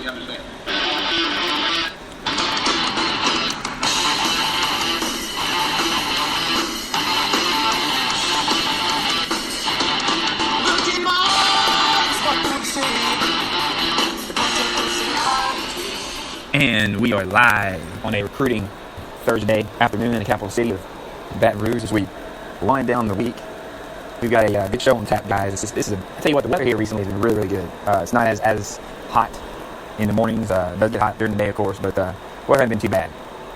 And we are live on a recruiting Thursday afternoon in the capital city of Baton Rouge as we wind down the week. We've got a good show on tap, guys. I tell you what, the weather here recently has been really, really good. It's not as hot in the mornings. It does get hot during the day, of course, but weather hasn't been too bad.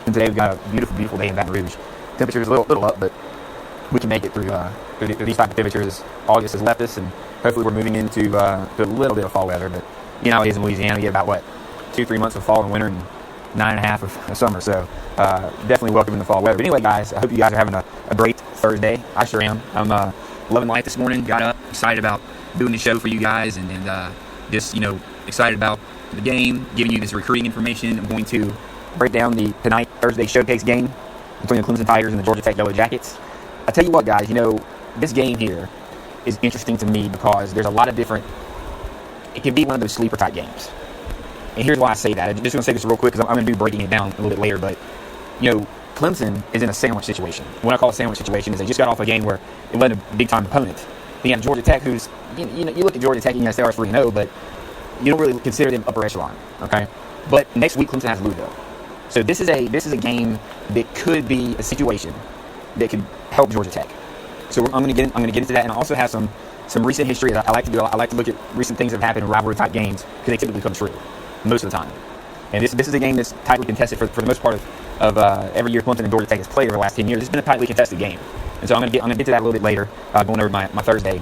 And today we've got a beautiful, beautiful day in Baton Rouge. Temperature's a little up, but we can make it through these type of temperatures. August has left us, and hopefully we're moving into a little bit of fall weather. But you know how it is in Louisiana. We get about 2-3 months of fall and winter, and 9.5 of summer. So definitely welcome in the fall weather. But anyway, guys, I hope you guys are having a great Thursday. I sure am. I'm loving life this morning. Got up, excited about doing the show for you guys, and just excited about the game, giving you this recruiting information. I'm going to break down the tonight Thursday showcase game between the Clemson Tigers and the Georgia Tech Yellow Jackets. I tell you what, guys, this game here is interesting to me because there's a lot of different. It can be one of those sleeper type games. And here's why I say that. I'm just going to say this real quick because I'm going to be breaking it down a little bit later. But, Clemson is in a sandwich situation. What I call a sandwich situation is they just got off a game where it led a big-time opponent. Then you have Georgia Tech, who's, you look at Georgia Tech, and they are 3-0, but you don't really consider them upper echelon, okay? But next week, Clemson has Louisville. So this is a game that could be a situation that could help Georgia Tech. So I'm going to get into that, and I also have some recent history that I like to do. I like to look at recent things that have happened in rivalry-type games because they typically come true most of the time. And this is a game that's tightly contested for the most part of every year Clemson and Georgia Tech has played over the last 10 years. It's been a tightly contested game. And so I'm going to get to that a little bit later, going over my Thursday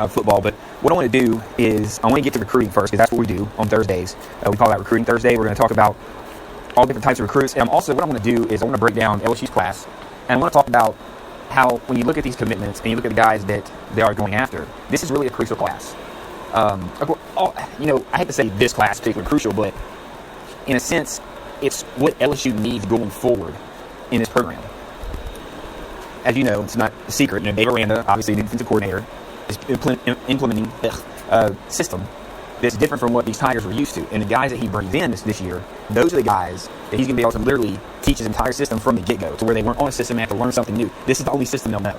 football. But what I want to do is I want to get to recruiting first because that's what we do on Thursdays. We call that Recruiting Thursday. We're going to talk about all different types of recruits. And what I want to do is I want to break down LSU's class. And I want to talk about how when you look at these commitments and you look at the guys that they are going after, this is really a crucial class. I hate to say this class is particularly crucial, but in a sense, it's what LSU needs going forward in this program. As you know, it's not a secret. Dave Aranda, obviously the defensive coordinator, is implementing a system that's different from what these Tigers were used to. And the guys that he brings in this year, those are the guys that he's going to be able to literally teach his entire system from the get-go to where they weren't on a system and have to learn something new. This is the only system they'll know.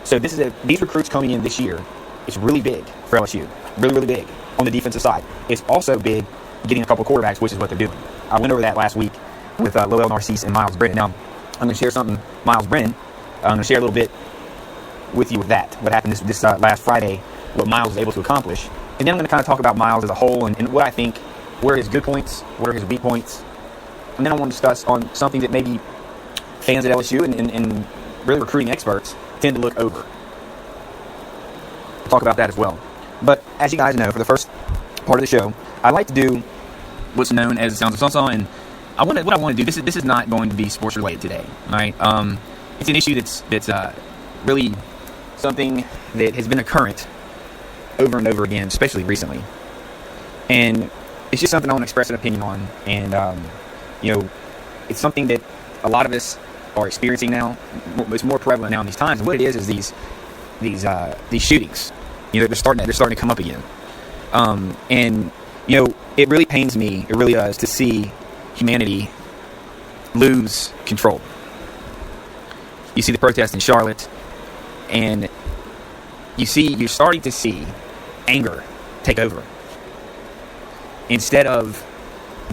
So these recruits coming in this year, it's really big for LSU. Really, really big on the defensive side. It's also big getting a couple quarterbacks, which is what they're doing. I went over that last week with Lowell Narcisse and Miles Brennan. Now, I'm going to share something, Miles Brennan. I'm going to share a little bit with you with that, what happened this last Friday, what Miles was able to accomplish. And then I'm going to kind of talk about Miles as a whole and what I think, where are his good points, where are his weak points. And then I want to discuss on something that maybe fans at LSU and really recruiting experts tend to look over. We'll talk about that as well. But as you guys know, for the first part of the show, I like to do what's known as the Sounds of Salsa, and what I want to do. This is not going to be sports related today, right? It's an issue that's really something that has been a current over and over again, especially recently, and it's just something I want to express an opinion on. And it's something that a lot of us are experiencing now. It's more prevalent now in these times. And what it is these shootings. They're starting to come up again. It really pains me, it really does, to see humanity lose control. You see the protest in Charlotte, and you're starting to see anger take over. Instead of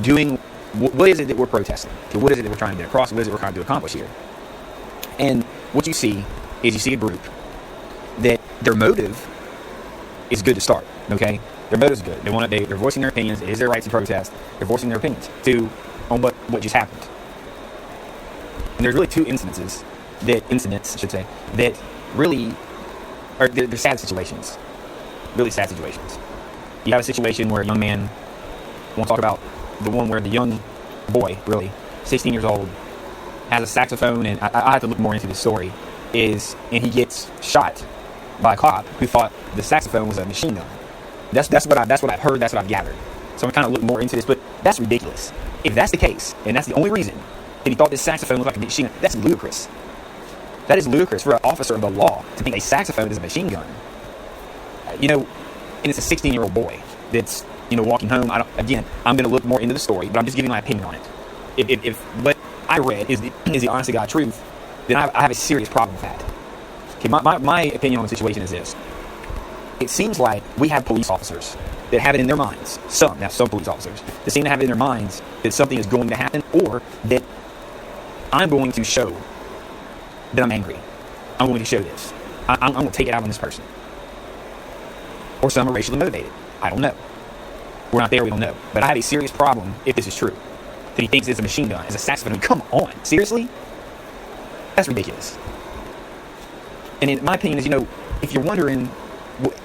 doing, what is it that we're protesting? What is it that we're trying to get across? What is it we're trying to accomplish here? And what you see is a group that their motive is good to start, okay? Their motive is good. They're voicing their opinions. It is their right to protest. They're voicing their opinions on what just happened. And there's really two incidents, that really are they're sad situations. Really sad situations. You have a situation where a young man, we'll talk about the one where the young boy, really, 16 years old, has a saxophone, and I have to look more into this story, and he gets shot by a cop who thought the saxophone was a machine gun. That's what I've heard. That's what I've gathered. So I'm kind of looking more into this, but that's ridiculous. If that's the case, and that's the only reason that he thought this saxophone looked like a machine gun, that's ludicrous. That is ludicrous for an officer of the law to think a saxophone is a machine gun. And it's a 16-year-old boy that's walking home. I'm going to look more into the story, but I'm just giving my opinion on it. If what I read is the honest to God truth, then I have a serious problem with that. Okay, my opinion on the situation is this. It seems like we have police officers that have it in their minds, some police officers, that seem to have it in their minds that something is going to happen, or that I'm going to show that I'm angry. I'm going to show this. I'm going to take it out on this person. Or some are racially motivated. I don't know. We're not there, we don't know. But I have a serious problem if this is true. That he thinks it's a machine gun, it's a saxophone. Come on, seriously? That's ridiculous. And in my opinion is, if you're wondering,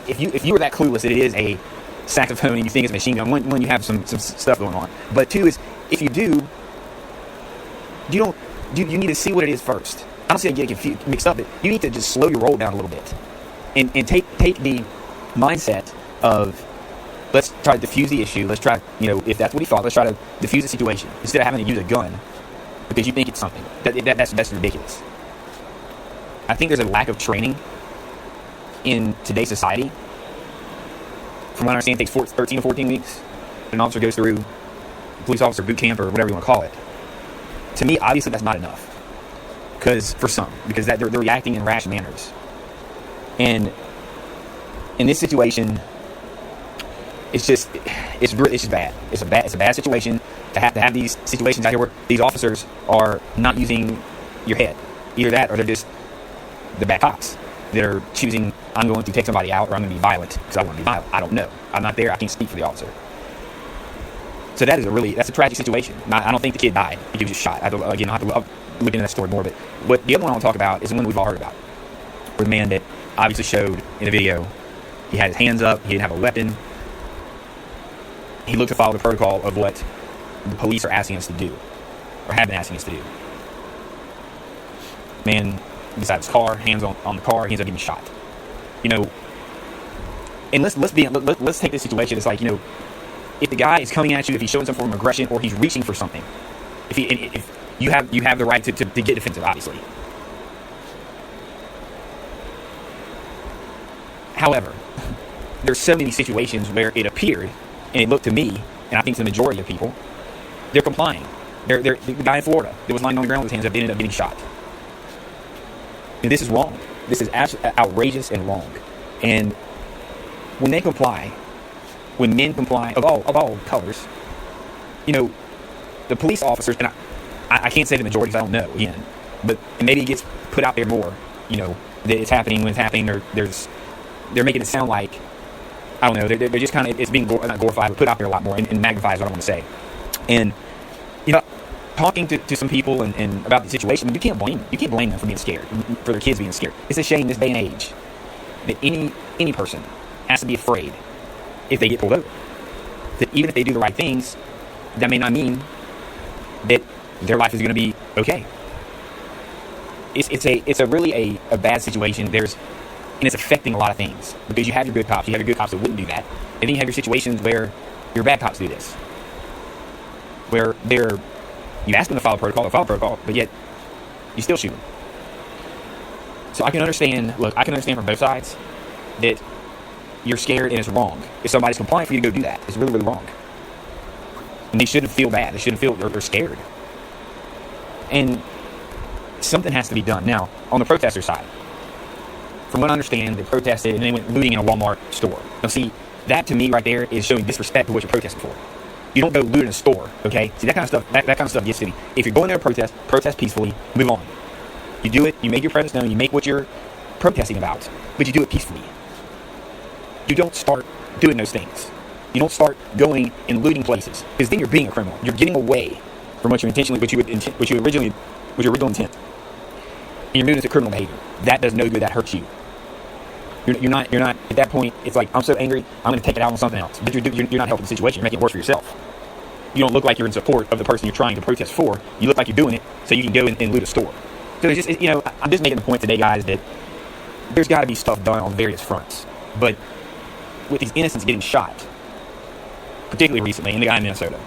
if you were that clueless that it is a saxophone and you think it's a machine gun, one, you have some stuff going on. But two is, if you do, you need to see what it is first. I don't see how you get confused, mixed up. You need to just slow your roll down a little bit. And take the mindset of, let's try to diffuse the issue. Let's try, if that's what he thought, let's try to diffuse the situation instead of having to use a gun because you think it's something. That's ridiculous. I think there's a lack of training in today's society. From what I understand, it takes 13 or 14 weeks. An officer goes through police officer boot camp or whatever you want to call it. To me, obviously, that's not enough. Because they're reacting in rash manners. And in this situation, it's just bad. It's a bad situation to have these situations out here where these officers are not using your head. Either that, or they're just the bad cops that are choosing, I'm going to take somebody out, or I'm going to be violent because I want to be violent. I don't know. I'm not there. I can't speak for the officer. So that's a tragic situation. I don't think the kid died. He was just shot. I'll look into that story more. But the other one I want to talk about is the one we've all heard about, where the man that obviously showed in the video, he had his hands up. He didn't have a weapon. He looked to follow the protocol of what the police are asking us to do, or have been asking us to do. Man beside his car, hands on the car, he ends up getting shot. And let's take this situation. It's like, if the guy is coming at you, if he's showing some form of aggression, or he's reaching for something, if you have the right to get defensive, obviously. However, there's so many situations where it appeared, and it looked to me, and I think to the majority of people, they're complying. The guy in Florida that was lying on the ground with his hands up ended up getting shot. And this is wrong. This is absolutely outrageous and wrong. And when they comply, when men comply of all colors, the police officers, and I can't say the majority because I don't know, again, but maybe it gets put out there more, that it's happening when it's happening, or they're making it sound like, I don't know, they're just kind of, it's being not glorified, but put out there a lot more and magnifies what I want to say. And, talking to some people and about the situation, you can't blame them for being scared, for their kids being scared. It's a shame this day and age that any person has to be afraid if they get pulled over. That even if they do the right things, that may not mean that their life is going to be okay. It's a really a bad situation. And it's affecting a lot of things, because you have your good cops. You have your good cops that wouldn't do that, and then you have your situations where your bad cops do this, where you ask them to follow protocol, but yet you still shoot them. So I can understand from both sides that you're scared and it's wrong. If somebody's complying for you to go do that, it's really, really wrong. And they shouldn't feel bad. They shouldn't feel they're scared. And something has to be done. Now, on the protester side, from what I understand, they protested and they went looting in a Walmart store. Now see, that to me right there is showing disrespect to what you're protesting for. You don't go loot in a store, okay? See, that kind of stuff, that kind of stuff gets to me. If you're going there to protest peacefully, move on. You do it, you make your presence known, you make what you're protesting about, but you do it peacefully. You don't start doing those things. You don't start going and looting places, because then you're being a criminal. You're getting away from what your original intent. And you're moving into criminal behavior. That does no good. That hurts you. You're not at that point. It's like, I'm so angry, I'm going to take it out on something else. But you're not helping the situation. You're making it worse for yourself. You don't look like you're in support of the person you're trying to protest for. You look like you're doing it so you can go and loot a store. So it's just, I'm just making the point today, guys, that there's got to be stuff done on various fronts. But with these innocents getting shot, particularly recently, and the guy in Minnesota,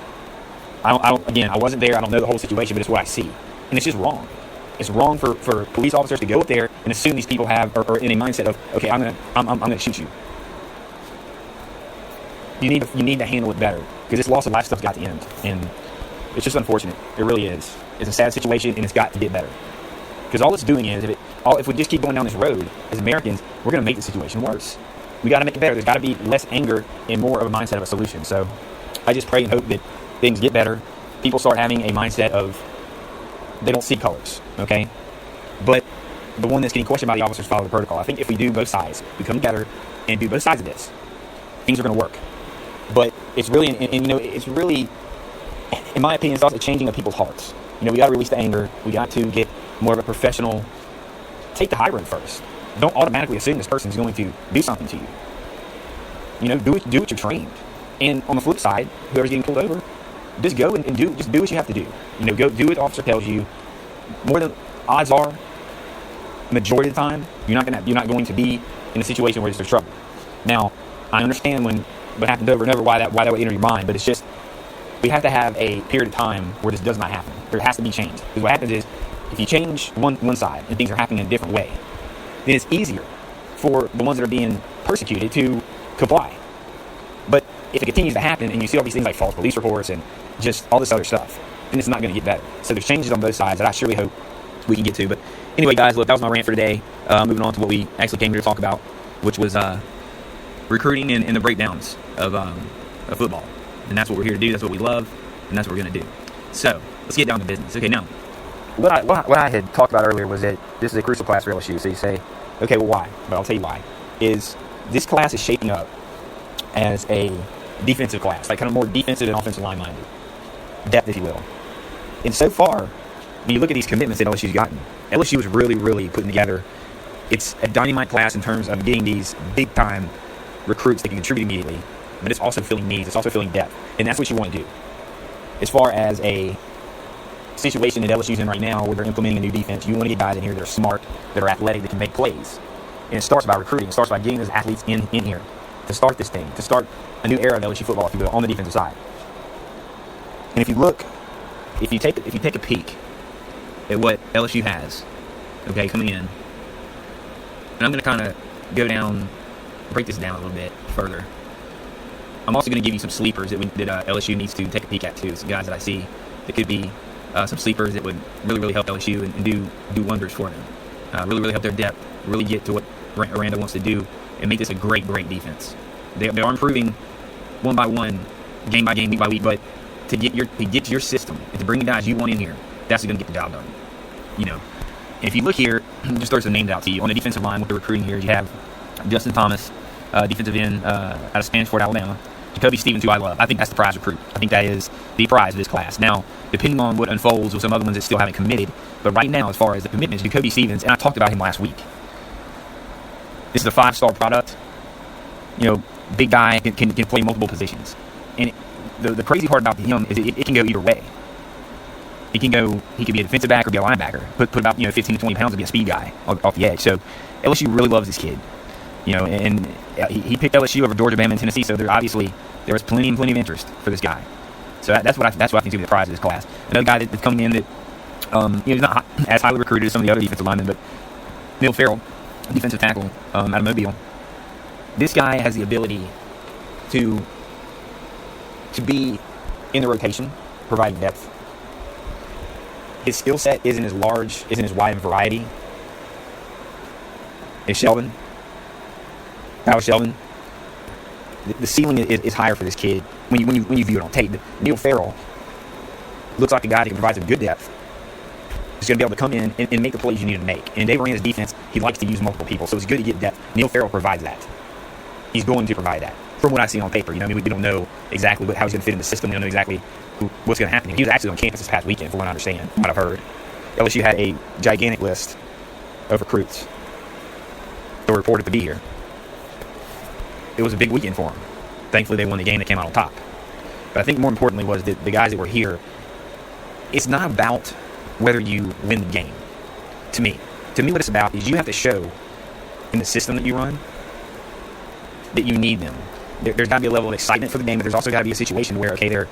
I wasn't there. I don't know the whole situation, but it's what I see, and it's just wrong. It's wrong for police officers to go up there and assume these people are in a mindset of, okay, I'm gonna shoot you. you need to handle it better, because this loss of life stuff's got to end, and it's just unfortunate. It really is. It's a sad situation, and it's got to get better. Because all it's doing is, if we just keep going down this road as Americans, we're going to make the situation worse. We got to make it better. There's got to be less anger and more of a mindset of a solution. So I just pray and hope that things get better. People start having a mindset of they don't see colors, okay? But the one that's getting questioned by the officers follow the protocol. I think if we do both sides, we come together and do both sides of this, things are going to work. But it's really, and it's really, in my opinion, it's also changing of people's hearts. We got to release the anger. We got to get more of a professional, take the high road first. Don't automatically assume this person is going to do something to you. Do what you're trained. And on the flip side, whoever's getting pulled over, just go and do what you have to do. Go do what the officer tells you. More than odds are, majority of the time, you're not going to be in a situation where there's trouble. Now, I understand what happens over and over, why that would enter your mind, but it's just, we have to have a period of time where this does not happen. There has to be change. Because what happens is, if you change one side and things are happening in a different way, then it's easier for the ones that are being persecuted to comply. But if it continues to happen and you see all these things like false police reports and just all this other stuff, then it's not going to get better. So there's changes on both sides that I surely hope we can get to. But anyway, guys, look, that was my rant for today. Moving on to what we actually came here to talk about, which was recruiting and the breakdowns of football. And that's what we're here to do. That's what we love, and that's what we're going to do. So let's get down to business. Okay, now, what I had talked about earlier was that this is a crucial class for LSU. So you say, okay, well, why? But I'll tell you why. Is this class is shaping up as a defensive class, like kind of more defensive and offensive line minded, depth, if you will. And so far, when you look at these commitments that LSU's gotten, LSU is really, really putting together. It's a dynamite class in terms of getting these big time recruits that can contribute immediately, but it's also filling needs. It's also filling depth, and that's what you want to do. As far as a situation that LSU's in right now, where they're implementing a new defense, you want to get guys in here that are smart, that are athletic, that can make plays. And it starts by recruiting. It starts by getting those athletes in here to start this thing, to start a new era of LSU football, if you will, on the defensive side. And if you take a peek at what LSU has, okay, coming in, and I'm going to kind of break this down a little bit further. I'm also going to give you some sleepers that LSU needs to take a peek at too. Some guys that I see that could be some sleepers that would really, really help LSU and do wonders for them. Really, really help their depth. Really get to what Aranda wants to do and make this a great, great defense. They are improving one by one, game by game, week by week. But to get to your system and to bring the guys you want in here, that's going to get the job done. And if you look here, just throw some names out to you on the defensive line with the recruiting here. You have Justin Thomas, defensive end out of Spanish Fort, Alabama. Jacoby Stevens, who I love. I think that's the prize recruit. I think that is the prize of this class. Now, depending on what unfolds with some other ones that still haven't committed, but right now, as far as the commitments, Jacoby Stevens, and I talked about him last week. This is a 5-star product. Big guy, can play multiple positions. And the crazy part about him is it can go either way. He could be a defensive back or be a linebacker. Put about 15 to 20 pounds and be a speed guy off the edge. So LSU really loves this kid. And he picked LSU over Georgia, Bama, and Tennessee. So there was plenty of interest for this guy. So that's what I think is going to be the prize of this class. Another guy that's coming in that he's not as highly recruited as some of the other defensive linemen, but Neil Farrell, defensive tackle out of Mobile. This guy has the ability to be in the rotation, providing depth. His skill set isn't as large, isn't as wide in variety as Kyle Sheldon. The ceiling is higher for this kid when you view it on tape. Neil Farrell looks like a guy that can provide some good depth. He's going to be able to come in and make the plays you need to make. And Dave Aranda's defense, he likes to use multiple people, so it's good to get depth. Neil Farrell provides that. He's going to provide that. From what I see on paper, we don't know exactly how he's going to fit in the system. We don't know exactly what's going to happen. He was actually on campus this past weekend, from what I understand, from what I've heard. LSU had a gigantic list of recruits that were reported to be here. It was a big weekend for them. Thankfully, they won the game. They came out on top. But I think more importantly was that the guys that were here, it's not about whether you win the game. To me, what it's about is you have to show in the system that you run that you need them. There's got to be a level of excitement for the game, but there's also got to be a situation where, okay,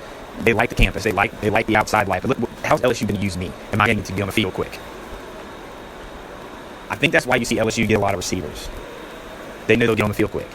they like the campus, they like the outside life. But look, how's LSU going to use me? Am I going to be on the field quick? I think that's why you see LSU get a lot of receivers. They know they'll get on the field quick.